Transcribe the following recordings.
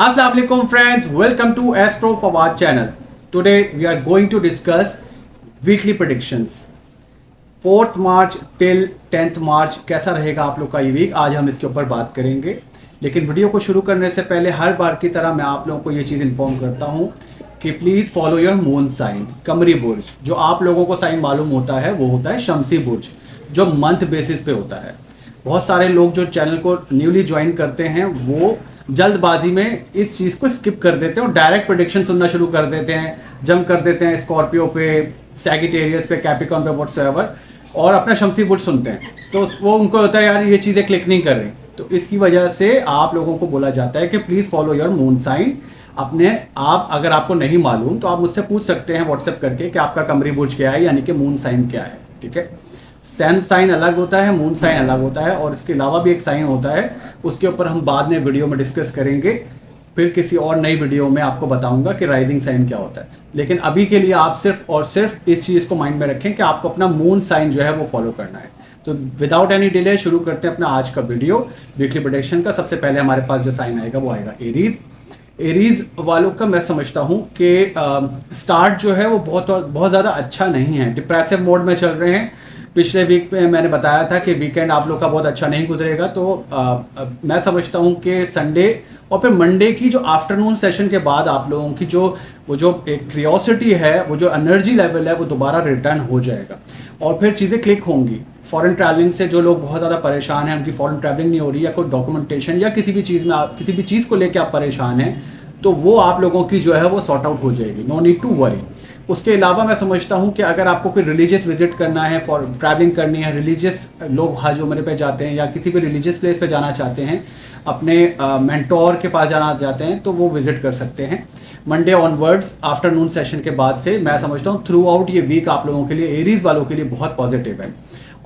Assalamu alaikum friends, welcome to Astro Fawad channel. Today we are going to discuss weekly predictions. 4th March till 10th मार्च कैसा रहेगा आप लोग का ये week, आज हम इसके ऊपर बात करेंगे। लेकिन वीडियो को शुरू करने से पहले हर बार की तरह मैं आप लोगों को ये चीज़ इन्फॉर्म करता हूँ कि please follow your moon sign, कमरी बुर्ज। जो आप लोगों को साइन मालूम होता है वो होता है शमसी बुर्ज, जो मंथ बेसिस पे होता है। बहुत सारे लोग जो चैनल को न्यूली ज्वाइन करते हैं वो जल्दबाजी में इस चीज़ को स्किप कर देते हैं और डायरेक्ट प्रेडिक्शन सुनना शुरू कर देते हैं, जंप कर देते हैं स्कॉर्पियो पे, सैगिटेरियस पे, कैप्रिकॉर्न पे, व्हाट्सएवर, और अपना शमसी बुर्ज सुनते हैं। तो वो उनको होता है यार ये चीज़ें क्लिक नहीं कर रही। तो इसकी वजह से आप लोगों को बोला जाता है कि please follow your moon sign. आप अगर आपको नहीं मालूम तो आप मुझसे पूछ सकते हैं व्हाट्सएप करके कि आपका कमरी बुर्ज क्या है, यानी कि मून साइन क्या है। ठीक है, सन साइन अलग होता है, मून साइन अलग होता है, और इसके अलावा भी एक साइन होता है, उसके ऊपर हम बाद में वीडियो में डिस्कस करेंगे। फिर किसी और नई वीडियो में आपको बताऊंगा कि राइजिंग साइन क्या होता है। लेकिन अभी के लिए आप सिर्फ और सिर्फ इस चीज़ को माइंड में रखें कि आपको अपना मून साइन जो है वो फॉलो करना है। तो विदाउट एनी डिले शुरू करते हैं अपना आज का वीडियो वीकली प्रेडिक्शन का। सबसे पहले हमारे पास जो साइन आएगा वो आएगा एरीज। एरीज वालों का मैं समझता हूँ कि स्टार्ट जो है वो बहुत ज़्यादा अच्छा नहीं है, डिप्रेसिव मोड में चल रहे हैं। पिछले वीक पे मैंने बताया था कि वीकेंड आप लोग का बहुत अच्छा नहीं गुजरेगा, तो मैं समझता हूँ कि संडे और फिर मंडे की जो आफ्टरनून सेशन के बाद आप लोगों की जो एक क्रियोसिटी है, वो जो एनर्जी लेवल है वो दोबारा रिटर्न हो जाएगा और फिर चीज़ें क्लिक होंगी। फॉरेन ट्रैवलिंग से जो लोग बहुत ज़्यादा परेशान हैं, उनकी फॉरेन ट्रैवलिंग नहीं हो रही, या कोई डॉक्यूमेंटेशन या किसी भी चीज़ में आप किसी भी चीज़ को लेकर आप परेशान हैं, तो वो आप लोगों की जो है वो सॉर्ट आउट हो जाएगी। No need to worry. उसके अलावा मैं समझता हूँ कि अगर आपको कोई रिलीजियस विजिट करना है, फॉर ट्रैवलिंग करनी है, रिलीजियस लोग हज उम्र पे जाते हैं या किसी भी रिलीजियस प्लेस पे जाना चाहते हैं, अपने मेंटोर के पास जाना चाहते हैं, तो वो विजिट कर सकते हैं। मंडे ऑनवर्ड्स आफ्टरनून सेशन के बाद से मैं समझता हूँ थ्रू आउट ये वीक आप लोगों के लिए, एरीज वालों के लिए बहुत पॉजिटिव है।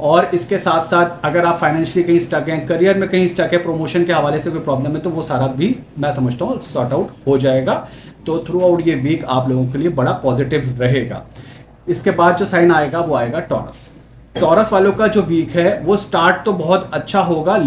और इसके साथ साथ अगर आप फाइनेंशियली कहीं स्टक हैं, करियर में कहीं स्टक है, प्रमोशन के हवाले से कोई प्रॉब्लम है, तो वो सारा भी मैं समझता हूँ सॉर्ट आउट हो जाएगा। तो थ्रू आउट ये वीक आप लोगों के लिए बड़ा पॉजिटिव रहेगा। इसके बाद जो साइन आएगा वो आएगा टॉरस। टॉरस वालों का जो वीक है वो स्टार्ट तो बहुत अच्छा होगा,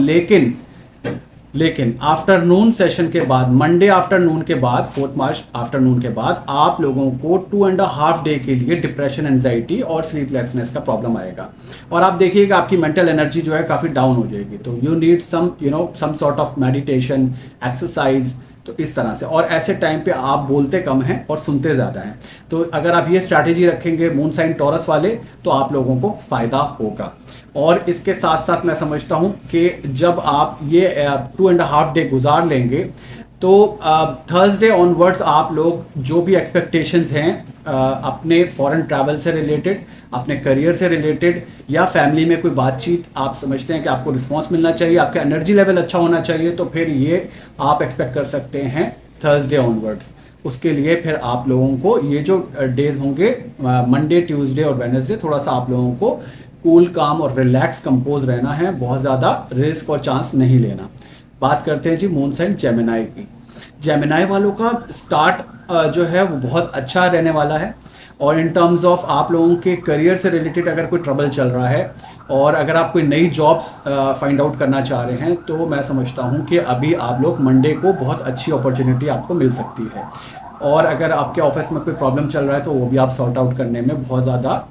लेकिन आफ्टरनून सेशन के बाद, मंडे आफ्टरनून के बाद, 4 मार्च आफ्टरनून के बाद आप लोगों को 2.5 डे के लिए डिप्रेशन, एंजाइटी और स्लीपलेसनेस का प्रॉब्लम आएगा। और आप देखिएगा आपकी मेंटल एनर्जी जो है काफ़ी डाउन हो जाएगी। तो you need some sort of meditation, exercise. तो इस तरह से, और ऐसे टाइम पे आप बोलते कम हैं और सुनते ज़्यादा हैं। तो अगर आप ये स्ट्रैटेजी रखेंगे मून साइन टॉरस वाले, तो आप लोगों को फ़ायदा होगा। और इसके साथ साथ मैं समझता हूँ कि जब आप ये 2.5 डे गुजार लेंगे, तो थर्सडे ऑनवर्ड्स आप लोग जो भी एक्सपेक्टेशंस हैं अपने फॉरेन ट्रैवल से रिलेटेड, अपने करियर से रिलेटेड, या फैमिली में कोई बातचीत आप समझते हैं कि आपको रिस्पांस मिलना चाहिए, आपका एनर्जी लेवल अच्छा होना चाहिए, तो फिर ये आप एक्सपेक्ट कर सकते हैं थर्सडे ऑनवर्ड्स। उसके लिए फिर आप लोगों को ये जो डेज होंगे मंडे, ट्यूसडे और वेडनेसडे, थोड़ा सा आप लोगों को कूल, काम और रिलैक्स, कंपोज रहना है, बहुत ज़्यादा रिस्क और चांस नहीं लेना। बात करते हैं जी मून साइन जेमिनाई की। जेमिनाई वालों का स्टार्ट जो है वो बहुत अच्छा रहने वाला है। और इन टर्म्स ऑफ आप लोगों के करियर से रिलेटेड अगर कोई ट्रबल चल रहा है और अगर आप कोई नई जॉब्स फाइंड आउट करना चाह रहे हैं, तो मैं समझता हूँ कि अभी आप लोग मंडे को बहुत अच्छी अपॉर्चुनिटी आपको मिल सकती है। और अगर आपके ऑफिस में कोई प्रॉब्लम चल रहा है तो वो भी आप सॉर्ट आउट करने में बहुत ज़्यादा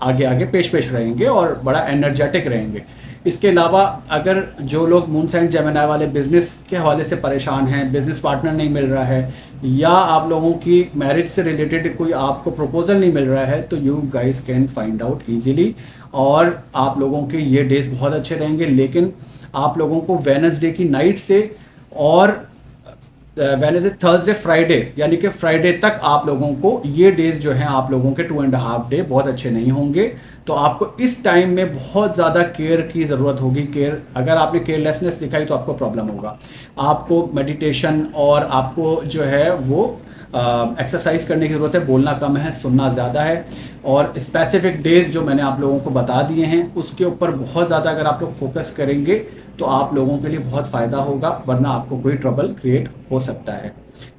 आगे पेश रहेंगे और बड़ा एनर्जेटिक रहेंगे। इसके अलावा अगर जो लोग मून साइन जेमिनाई वाले बिजनेस के हवाले से परेशान हैं, बिजनेस पार्टनर नहीं मिल रहा है, या आप लोगों की मैरिज से रिलेटेड कोई आपको प्रपोजल नहीं मिल रहा है, तो you guys can find out easily. और आप लोगों के ये डेज बहुत अच्छे रहेंगे। लेकिन आप लोगों को वेडनेसडे की नाइट से और वेडनेसडे, थर्सडे, फ्राइडे, यानी कि फ्राइडे तक आप लोगों को ये डेज जो हैं आप लोगों के 2.5 डे बहुत अच्छे नहीं होंगे। तो आपको इस टाइम में बहुत ज़्यादा केयर की ज़रूरत होगी। केयर, अगर आपने केयरलेसनेस दिखाई तो आपको प्रॉब्लम होगा। आपको मेडिटेशन और आपको जो है वो एक्सरसाइज करने की ज़रूरत है। बोलना कम है, सुनना ज़्यादा है। और स्पेसिफिक डेज जो मैंने आप लोगों को बता दिए हैं उसके ऊपर बहुत ज़्यादा अगर आप लोग फोकस करेंगे तो आप लोगों के लिए बहुत फ़ायदा होगा, वरना आपको कोई ट्रबल क्रिएट हो सकता है।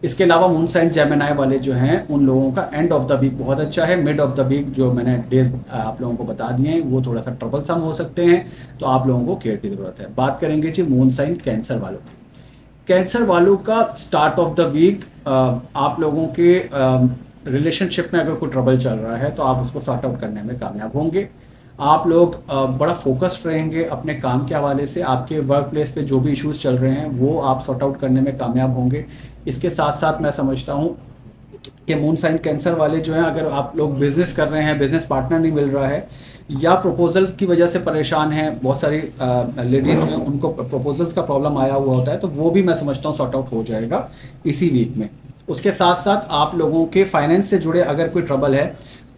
इसके अलावा मून साइन जेमिनाई वाले जो हैं उन लोगों का एंड ऑफ द वीक बहुत अच्छा है। मिड ऑफ द वीक जो मैंने डेज आप लोगों को बता दिए हैं वो थोड़ा सा ट्रबलसम हो सकते हैं, तो आप लोगों को केयर की ज़रूरत है। बात करेंगे जी मून साइन कैंसर वालों की। कैंसर वालों का स्टार्ट ऑफ द वीक, आप लोगों के रिलेशनशिप में अगर कोई ट्रबल चल रहा है तो आप उसको सॉर्ट आउट करने में कामयाब होंगे। आप लोग बड़ा फोकस्ड रहेंगे अपने काम के हवाले से। आपके वर्क प्लेस पे जो भी इश्यूज चल रहे हैं वो आप सॉर्ट आउट करने में कामयाब होंगे। इसके साथ साथ मैं समझता हूँ कि मून साइन कैंसर वाले जो हैं, अगर आप लोग बिजनेस कर रहे हैं, बिजनेस पार्टनर नहीं मिल रहा है या प्रपोजल्स की वजह से परेशान हैं, बहुत सारी लेडीज़ में उनको प्रपोजल्स का प्रॉब्लम आया हुआ होता है, तो वो भी मैं समझता हूँ सॉर्ट आउट हो जाएगा इसी वीक में। उसके साथ साथ आप लोगों के फाइनेंस से जुड़े अगर कोई ट्रबल है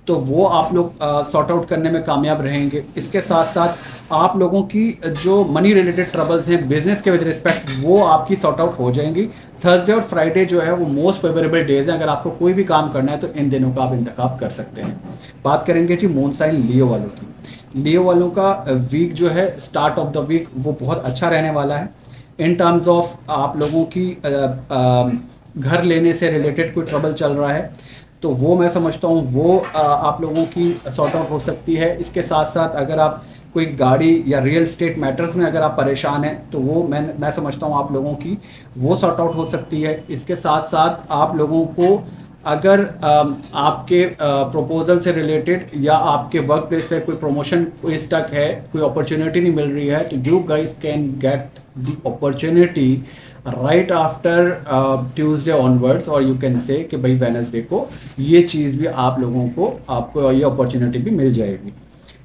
तो वो आप लोग सॉर्ट आउट करने में कामयाब रहेंगे। इसके साथ साथ आप लोगों की जो मनी रिलेटेड ट्रबल्स हैं बिजनेस के विद रिस्पेक्ट, वो आपकी सॉर्ट आउट हो जाएंगी। थर्सडे और फ्राइडे जो है वो मोस्ट फेवरेबल डेज हैं। अगर आपको कोई भी काम करना है तो इन दिनों का आप इंतखाब कर सकते हैं। बात करेंगे जी मून साइन लियो वालों की। लियो वालों का वीक जो है, स्टार्ट ऑफ द वीक वो बहुत अच्छा रहने वाला है। इन टर्म्स ऑफ आप लोगों की घर लेने से रिलेटेड कोई ट्रबल चल रहा है तो वो मैं समझता हूँ वो आप लोगों की सॉर्ट आउट हो सकती है। इसके साथ साथ अगर आप कोई गाड़ी या रियल एस्टेट मैटर्स में अगर आप परेशान हैं तो वो मैं समझता हूँ आप लोगों की वो सॉर्ट आउट हो सकती है। इसके साथ साथ आप लोगों को अगर आपके प्रपोजल से रिलेटेड या आपके वर्क प्लेस पे कोई प्रमोशन कोई स्टक है, कोई अपॉर्चुनिटी नहीं मिल रही है, तो you guys can get the opportunity right after Tuesday onwards, और यू कैन से कि भाई वेडनेसडे को ये चीज़ भी आप लोगों को आपको ये अपॉर्चुनिटी भी मिल जाएगी।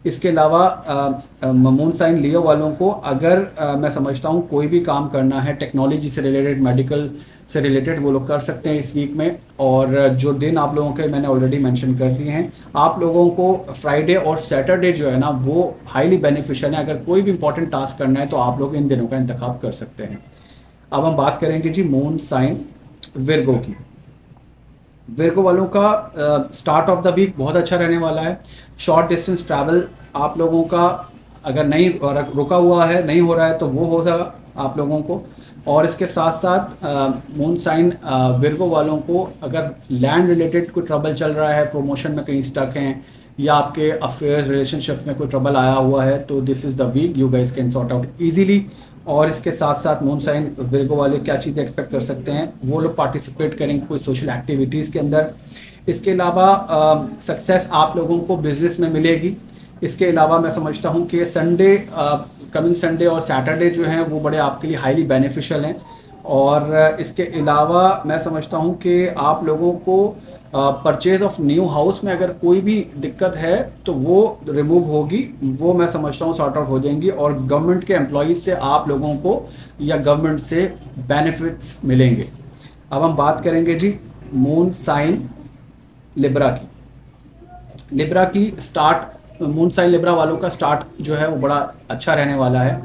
इसके अलावा मून साइन लियो वालों को अगर मैं समझता हूँ कोई भी काम करना है टेक्नोलॉजी से रिलेटेड, मेडिकल से रिलेटेड, वो लोग कर सकते हैं इस वीक में। और जो दिन आप लोगों के मैंने ऑलरेडी मेंशन कर दिए हैं, आप लोगों को फ्राइडे और सैटरडे जो है ना वो हाईली बेनिफिशियल है। अगर कोई भी इंपॉर्टेंट टास्क करना है तो आप लोग इन दिनों का इंतखाब कर सकते हैं। अब हम बात करेंगे जी मून साइन विर्गो की। विर्गो वालों का स्टार्ट ऑफ द वीक बहुत अच्छा रहने वाला है। शॉर्ट डिस्टेंस ट्रैवल आप लोगों का अगर नहीं रुका हुआ है, नहीं हो रहा है, तो वो हो जाएगा आप लोगों को। और इसके साथ साथ मून साइन विर्गो वालों को अगर लैंड रिलेटेड कोई ट्रबल चल रहा है, प्रमोशन में कहीं स्टक हैं या आपके अफेयर्स रिलेशनशिप्स में कोई ट्रबल आया हुआ है, तो this is the week you guys can sort out easily. और इसके साथ साथ मून साइन विर्गो वाले क्या चीज़ें एक्सपेक्ट कर सकते हैं, वो लोग पार्टिसिपेट करेंगे कोई सोशल एक्टिविटीज़ के अंदर। इसके अलावा सक्सेस आप लोगों को बिजनेस में मिलेगी। इसके अलावा मैं समझता हूँ कि संडे, कमिंग संडे और सैटरडे जो हैं वो बड़े आपके लिए हाईली बेनिफिशियल हैं। और इसके अलावा मैं समझता हूँ कि आप लोगों को परचेज ऑफ न्यू हाउस में अगर कोई भी दिक्कत है तो वो रिमूव होगी, वो मैं समझता हूँ सॉर्ट आउट हो जाएंगी। और गवर्नमेंट के एम्प्लॉयज़ से आप लोगों को या गवर्नमेंट से बेनिफिट्स मिलेंगे। अब हम बात करेंगे जी मून साइन लिब्रा की। लिब्रा की स्टार्ट, मून साइन लिब्रा वालों का स्टार्ट जो है वो बड़ा अच्छा रहने वाला है।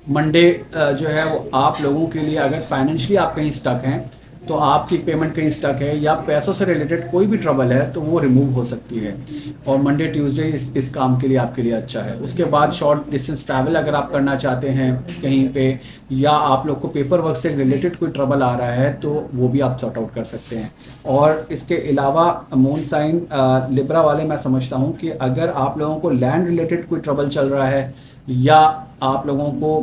मंडे जो है वो आप लोगों के लिए अगर फाइनेंशियली आप कहीं स्टक हैं, तो आपकी पेमेंट कहीं स्टक है या पैसों से रिलेटेड कोई भी ट्रबल है तो वो रिमूव हो सकती है। और मंडे ट्यूसडे इस काम के लिए आपके लिए अच्छा है। उसके बाद शॉर्ट डिस्टेंस ट्रैवल अगर आप करना चाहते हैं कहीं पे, या आप लोग को पेपर वर्क से रिलेटेड कोई ट्रबल आ रहा है, तो वो भी आप सॉर्ट आउट कर सकते हैं। और इसके अलावा मून साइन लिब्रा वाले मैं समझता हूँ कि अगर आप लोगों को लैंड रिलेटेड कोई ट्रबल चल रहा है या आप लोगों को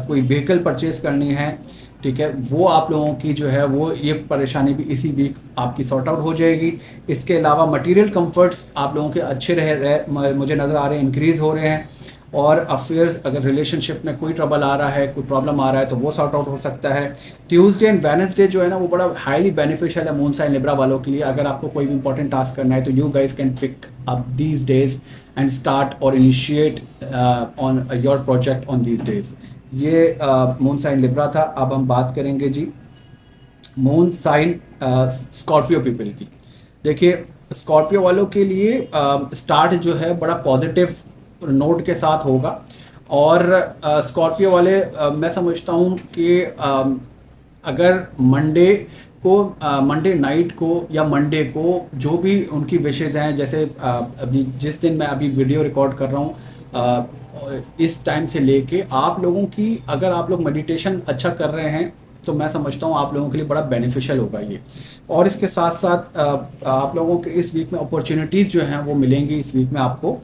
कोई व्हीकल परचेज करनी है, ठीक है, वो आप लोगों की जो है वो ये परेशानी भी इसी वीक आपकी सॉर्ट आउट हो जाएगी। इसके अलावा मटेरियल कंफर्ट्स आप लोगों के अच्छे मुझे नज़र आ रहे हैं, इंक्रीज़ हो रहे हैं। और अफेयर्स अगर रिलेशनशिप में कोई ट्रबल आ रहा है, कोई प्रॉब्लम आ रहा है, तो वो सॉर्ट आउट हो सकता है। ट्यूसडे एंड वेडनेसडे जो है ना वो बड़ा हाईली बेनिफिशियल है मून साइन लिब्रा वालों के लिए। अगर आपको कोई भी इंपॉर्टेंट टास्क करना है तो you guys can pick up these days and start और initiate on your project on these days. ये मून साइन लिब्रा था। अब हम बात करेंगे जी मून साइन स्कॉर्पियो पीपल की। देखिए स्कॉर्पियो वालों के लिए स्टार्ट जो है बड़ा पॉजिटिव नोट के साथ होगा। और स्कॉर्पियो वाले मैं समझता हूँ कि अगर मंडे को, मंडे नाइट को या मंडे को जो भी उनकी विशेज़ हैं, जैसे अभी जिस दिन मैं अभी वीडियो रिकॉर्ड कर रहा हूँ इस टाइम से लेके आप लोगों की, अगर आप लोग मेडिटेशन अच्छा कर रहे हैं तो मैं समझता हूँ आप लोगों के लिए बड़ा बेनिफिशियल होगा ये। और इसके साथ साथ आप लोगों के इस वीक में अपॉर्चुनिटीज़ जो हैं वो मिलेंगी इस वीक में आपको,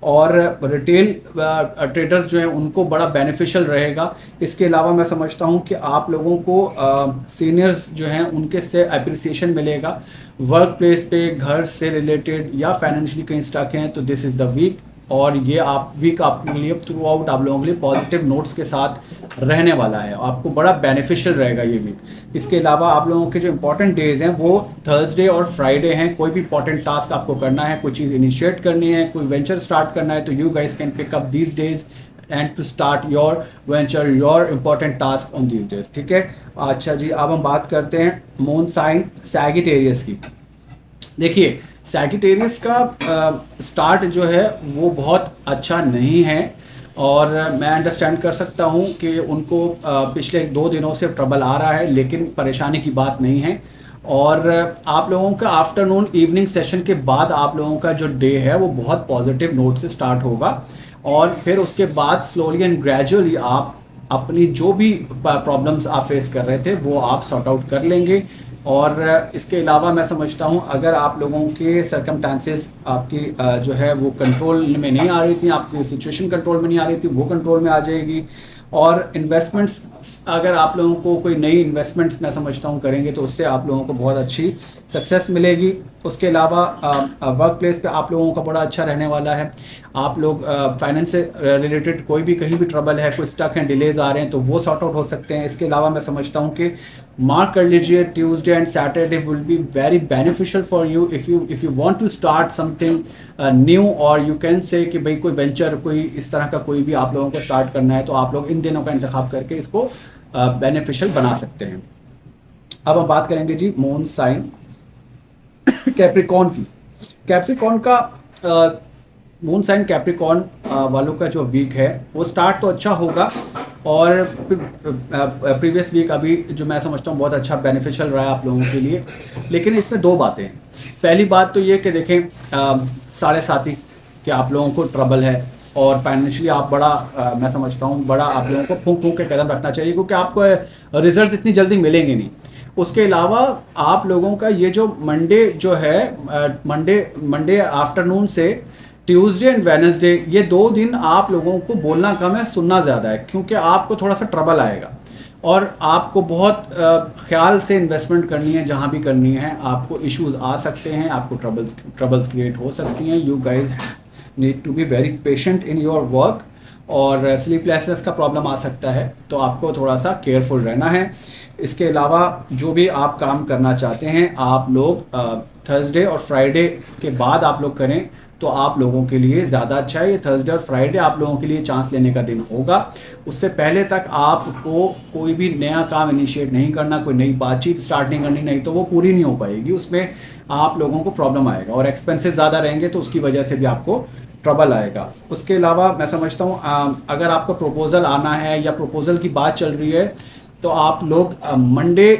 और रिटेल ट्रेडर्स जो हैं उनको बड़ा बेनिफिशियल रहेगा। इसके अलावा मैं समझता हूँ कि आप लोगों को सीनियर्स जो हैं उनके से अप्रिसिएशन मिलेगा। वर्क प्लेस पे, घर से रिलेटेड या फाइनेंशियली कहीं स्टक हैं तो दिस इज़ द वीक, और ये आप वीक आपके लिए थ्रू आउट आप लोगों के लिए पॉजिटिव नोट्स के साथ रहने वाला है, आपको बड़ा बेनिफिशियल रहेगा ये वीक। इसके अलावा आप लोगों के जो इंपॉर्टेंट डेज हैं वो थर्सडे और फ्राइडे हैं। कोई भी इंपॉर्टेंट टास्क आपको करना है, कोई चीज़ इनिशिएट करनी है, कोई वेंचर स्टार्ट करना है, तो you guys can pick up these days and to start your venture, your important task on these days. ठीक है, अच्छा जी, अब हम बात करते हैं मून साइन सैजिटेरियस की। देखिए, सैजिटेरियस का स्टार्ट जो है वो बहुत अच्छा नहीं है, और मैं अंडरस्टैंड कर सकता हूँ कि उनको पिछले 2 दिनों से ट्रबल आ रहा है, लेकिन परेशानी की बात नहीं है। और आप लोगों का आफ्टरनून इवनिंग सेशन के बाद आप लोगों का जो डे है वो बहुत पॉजिटिव नोट से स्टार्ट होगा, और फिर उसके बाद स्लोली एंड ग्रेजुअली आप अपनी जो भी प्रॉब्लम्स आप फेस कर रहे थे वो आप सॉर्ट आउट कर लेंगे। और इसके अलावा मैं समझता हूँ अगर आप लोगों के सर्कमस्टांसेस आपकी जो है वो कंट्रोल में नहीं आ रही थी, आपकी सिचुएशन कंट्रोल में नहीं आ रही थी, वो कंट्रोल में आ जाएगी। और इन्वेस्टमेंट्स, अगर आप लोगों को कोई नई इन्वेस्टमेंट्स मैं समझता हूँ करेंगे तो उससे आप लोगों को बहुत अच्छी सक्सेस मिलेगी। उसके अलावा वर्क प्लेस पे आप लोगों का बड़ा अच्छा रहने वाला है। आप लोग फाइनेंस से रिलेटेड कोई भी कहीं भी ट्रबल है, कोई स्टक हैं, डिलेज आ रहे हैं तो वो सॉर्ट आउट हो सकते हैं। इसके अलावा मैं समझता हूँ कि मार्क कर लीजिए Tuesday and Saturday will be very beneficial for you if you want to start something new, और यू कैन से कि भाई कोई वेंचर, कोई इस तरह का कोई भी आप लोगों को स्टार्ट करना है तो आप लोग इन दिनों का इंतखाब करके इसको बेनिफिशियल बना सकते हैं। अब हम बात करेंगे जी मून साइन कैप्रिकॉर्न की। कैप्रिकॉर्न का मून साइन कैप्रिकॉर्न वालों का जो वीक है वो स्टार्ट तो अच्छा होगा, और प्रीवियस वीक अभी जो मैं समझता हूँ बहुत अच्छा बेनिफिशियल रहा है आप लोगों के लिए। लेकिन इसमें 2 बातें हैं। पहली बात तो ये कि देखें, 7.5 कि आप लोगों को ट्रबल है, और फाइनेंशियली आप बड़ा मैं समझता हूँ बड़ा आप लोगों को फूंक फूंक के कदम रखना चाहिए, क्योंकि आपको रिजल्ट इतनी जल्दी मिलेंगे नहीं। उसके अलावा आप लोगों का ये जो मंडे जो है, मंडे आफ्टरनून से ट्यूसडे एंड वेडनेसडे, ये 2 दिन आप लोगों को बोलना कम है, सुनना ज़्यादा है, क्योंकि आपको थोड़ा सा ट्रबल आएगा और आपको बहुत ख्याल से इन्वेस्टमेंट करनी है। जहाँ भी करनी है आपको इश्यूज आ सकते हैं, आपको ट्रबल्स क्रिएट हो सकती हैं। You guys need to be very patient in your work, और स्लीपलेसनेस का प्रॉब्लम आ सकता है, तो आपको थोड़ा सा केयरफुल रहना है। इसके अलावा जो भी आप काम करना चाहते हैं आप लोग थर्सडे और फ्राइडे के बाद आप लोग करें तो आप लोगों के लिए ज़्यादा अच्छा है। ये थर्सडे और फ्राइडे आप लोगों के लिए चांस लेने का दिन होगा। उससे पहले तक आपको कोई भी नया काम इनिशिएट नहीं करना, कोई नई बातचीत स्टार्ट नहीं करनी, नहीं तो वो पूरी नहीं हो पाएगी, उसमें आप लोगों को प्रॉब्लम आएगा, और एक्सपेंसेस ज़्यादा रहेंगे तो उसकी वजह से भी आपको ट्रबल आएगा। उसके अलावा मैं समझता हूँ अगर आपको प्रपोजल आना है या प्रपोजल की बात चल रही है तो आप लोग मंडे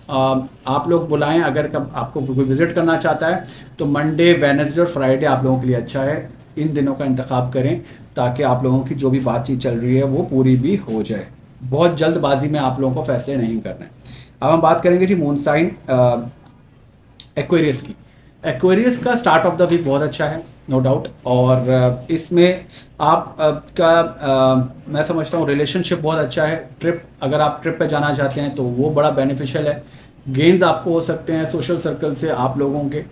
आप लोग बुलाएं। अगर कब आपको कोई विजिट करना चाहता है तो मंडे, वेडनेसडे और फ्राइडे आप लोगों के लिए अच्छा है। इन दिनों का इंतखाब करें ताकि आप लोगों की जो भी बातचीत चल रही है वो पूरी भी हो जाए। बहुत जल्दबाजी में आप लोगों को फैसले नहीं करने। अब हम बात करेंगे जी मून साइन एक्वेरियस की। एक्वेरियस का स्टार्ट ऑफ द वीक बहुत अच्छा है, नो डाउट, और इसमें आप मैं समझता हूँ रिलेशनशिप बहुत अच्छा है। ट्रिप, अगर आप ट्रिप पे जाना चाहते हैं तो वो बड़ा बेनिफिशियल है। गेन्स आपको हो सकते हैं सोशल सर्कल से आप लोगों के।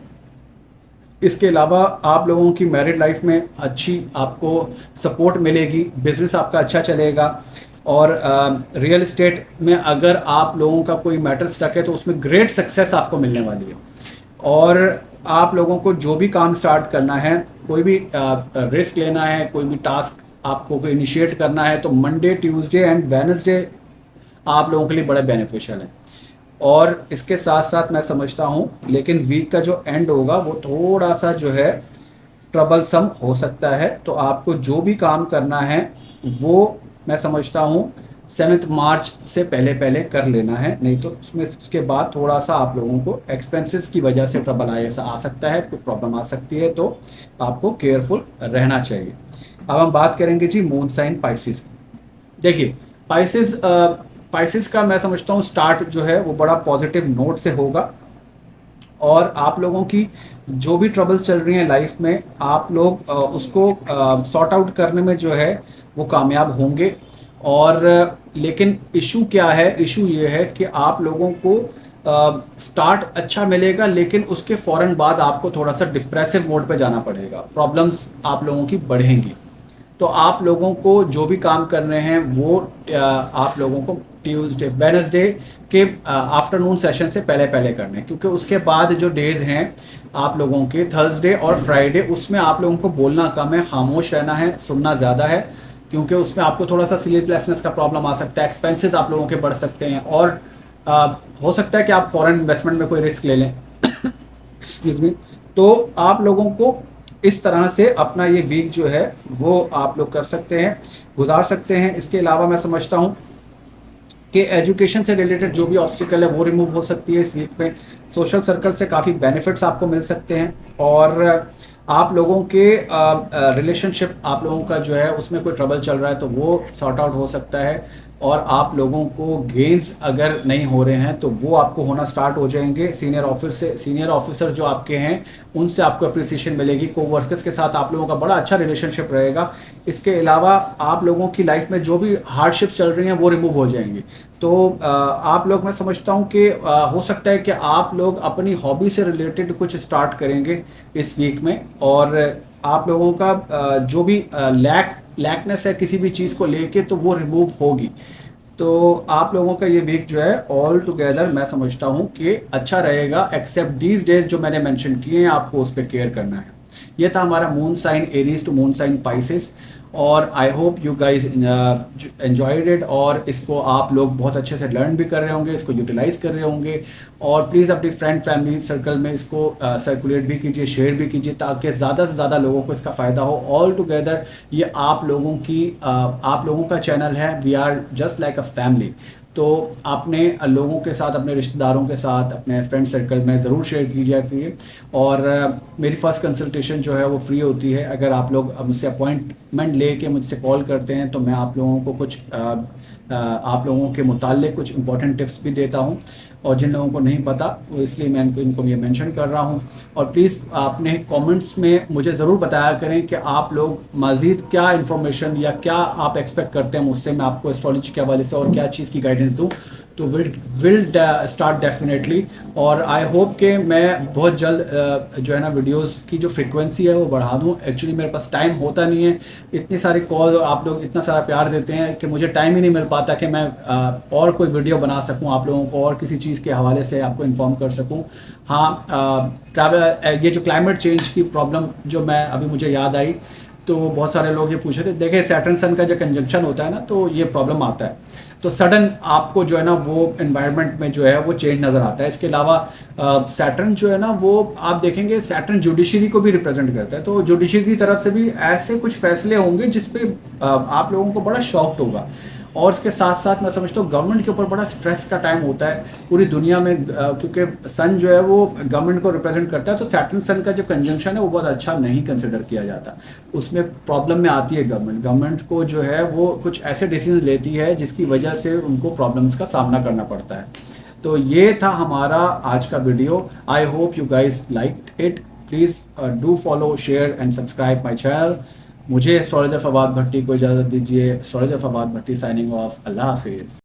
इसके अलावा आप लोगों की मैरिड लाइफ में अच्छी आपको सपोर्ट मिलेगी, बिजनेस आपका अच्छा चलेगा, और रियल इस्टेट में अगर आप लोगों का कोई मैटर स्टक है तो उसमें ग्रेट सक्सेस आपको मिलने वाली है। और आप लोगों को जो भी काम स्टार्ट करना है, कोई भी रिस्क लेना है, कोई भी टास्क आपको कोई इनिशिएट करना है तो मंडे, ट्यूसडे एंड वेडनेसडे आप लोगों के लिए बड़ा बेनिफिशियल है। और इसके साथ साथ मैं समझता हूँ लेकिन वीक का जो एंड होगा वो थोड़ा सा जो है ट्रबलसम हो सकता है, तो आपको जो भी काम करना है वो मैं समझता हूँ 7 मार्च से पहले पहले कर लेना है, नहीं तो उसमें उसके बाद थोड़ा सा आप लोगों को एक्सपेंसेस की वजह से ट्रबल आ सकता है, कोई प्रॉब्लम आ सकती है, तो आपको केयरफुल रहना चाहिए। अब हम बात करेंगे जी मून साइन पाइसेस। देखिए पाइसेस स्पाइसेस का मैं समझता हूँ स्टार्ट जो है वो बड़ा पॉजिटिव नोट से होगा, और आप लोगों की जो भी ट्रबल्स चल रही हैं लाइफ में, आप लोग उसको सॉर्ट आउट करने में जो है वो कामयाब होंगे। और लेकिन इशू क्या है, इशू ये है कि आप लोगों को स्टार्ट अच्छा मिलेगा, लेकिन उसके फ़ौरन बाद आपको थोड़ा सा डिप्रेसिव मोड पे जाना पड़ेगा, प्रॉब्लम्स आप लोगों की बढ़ेंगी। तो आप लोगों को जो भी काम करने हैं वो आप लोगों को ट्यूसडे वेडनेसडे के आफ्टरनून सेशन से पहले पहले करने हैं, क्योंकि उसके बाद जो डेज हैं आप लोगों के थर्सडे और फ्राइडे, उसमें आप लोगों को बोलना कम है, खामोश रहना है, सुनना ज़्यादा है, क्योंकि उसमें आपको थोड़ा सा स्लीपलेसनेस का प्रॉब्लम आ सकता है, एक्सपेंसेस आप लोगों के बढ़ सकते हैं, और हो सकता है कि आप फॉरेन इन्वेस्टमेंट में कोई रिस्क ले लें एक्सक्यूज मी। तो आप लोगों को इस तरह से अपना ये वीक जो है वो आप लोग कर सकते हैं, गुजार सकते हैं। इसके अलावा मैं समझता हूँ कि एजुकेशन से रिलेटेड जो भी ऑब्स्टिकल है वो रिमूव हो सकती है इस वीक में। सोशल सर्कल से काफ़ी बेनिफिट्स आपको मिल सकते हैं, और आप लोगों के रिलेशनशिप आप लोगों का जो है उसमें कोई ट्रबल चल रहा है तो वो सॉर्ट आउट हो सकता है, और आप लोगों को गेंस अगर नहीं हो रहे हैं तो वो आपको होना स्टार्ट हो जाएंगे। सीनियर ऑफिसर जो आपके हैं उनसे आपको अप्रिसिएशन मिलेगी, कोवर्कर्स के साथ आप लोगों का बड़ा अच्छा रिलेशनशिप रहेगा। इसके अलावा आप लोगों की लाइफ में जो भी हार्डशिप्स चल रही हैं वो रिमूव हो जाएंगी। तो आप लोग, मैं समझता हूँ कि हो सकता है कि आप लोग अपनी हॉबी से रिलेटेड कुछ स्टार्ट करेंगे इस वीक में, और आप लोगों का जो भी लैकनेस है किसी भी चीज़ को लेके तो वो रिमूव होगी। तो आप लोगों का ये वीक जो है ऑल टुगेदर मैं समझता हूँ कि अच्छा रहेगा, एक्सेप्ट दीज डेज जो मैंने मेंशन किए हैं, आपको उस पर केयर करना है। ये था हमारा moon sign Aries to moon sign Pisces, और I hope you guys enjoyed it, और इसको आप लोग बहुत अच्छे से लर्न भी कर रहे होंगे, इसको यूटिलाइज कर रहे होंगे। और प्लीज़ अपनी फ्रेंड फैमिली सर्कल में इसको सर्कुलेट भी कीजिए, शेयर भी कीजिए, ताकि ज़्यादा से ज़्यादा लोगों को इसका फ़ायदा हो। ऑल टुगेदर ये आप लोगों का चैनल है, we are just like a family. तो आपने लोगों के साथ, अपने रिश्तेदारों के साथ, अपने फ्रेंड सर्कल में ज़रूर शेयर कीजिए। और मेरी फ़र्स्ट कंसल्टेशन जो है वो फ्री होती है। अगर आप लोग मुझसे अपॉइंटमेंट लेके मुझसे कॉल करते हैं तो मैं आप लोगों को कुछ आप लोगों के मुताल्लिक कुछ इंपॉर्टेंट टिप्स भी देता हूं, और जिन लोगों को नहीं पता वो इसलिए मैं इनको ये मेंशन कर रहा हूं। और प्लीज़ अपने कमेंट्स में मुझे ज़रूर बताया करें कि आप लोग मज़ीद क्या इन्फॉर्मेशन या क्या आप एक्सपेक्ट करते हैं मुझसे, मैं आपको एस्ट्रोलॉजी के हवाले से और क्या चीज़ की गाइडेंस दूं। तो विल स्टार्ट डेफिनेटली, और आई होप कि मैं बहुत जल्द जो है ना वीडियोस की जो फ्रीक्वेंसी है वो बढ़ा दूं। एक्चुअली मेरे पास टाइम होता नहीं है, इतनी सारी कॉल और आप लोग इतना सारा प्यार देते हैं कि मुझे टाइम ही नहीं मिल पाता कि मैं और कोई वीडियो बना सकूं, आप लोगों को और किसी चीज़ के हवाले से आपको इन्फॉर्म कर सकूं। हाँ, ट्रैवल, ये जो क्लाइमेट चेंज की प्रॉब्लम जो मैं अभी मुझे याद आई, तो बहुत सारे लोग ये पूछ रहे थे, देखिए सैटर्न सन का जो कंजंक्शन होता है ना, तो ये प्रॉब्लम आता है, तो सडन आपको जो है ना वो एनवायरनमेंट में जो है वो चेंज नज़र आता है। इसके अलावा सैटर्न जो है ना वो आप देखेंगे सैटर्न जुडिशरी को भी रिप्रेजेंट करता है, तो जुडिशरी की तरफ से भी ऐसे कुछ फैसले होंगे जिसपे आप लोगों को बड़ा शॉक्ड होगा। और इसके साथ साथ मैं समझता हूँ गवर्नमेंट के ऊपर बड़ा स्ट्रेस का टाइम होता है पूरी दुनिया में, क्योंकि सन जो है वो गवर्नमेंट को रिप्रेजेंट करता है, तो सैटर्न सन का जो कंजंक्शन है वो बहुत अच्छा नहीं कंसिडर किया जाता, उसमें प्रॉब्लम में आती है गवर्नमेंट को जो है वो कुछ ऐसे डिसीजन लेती है जिसकी वजह से उनको प्रॉब्लम्स का सामना करना पड़ता है। तो ये था हमारा आज का video, I hope you guys liked it. Please do follow, share and subscribe my channel. मुझे एस्ट्रोलॉजर फवाद भट्टी को इजाज़त दीजिए। एस्ट्रोलॉजर फवाद भट्टी साइनिंग ऑफ। अल्लाह हाफिज़।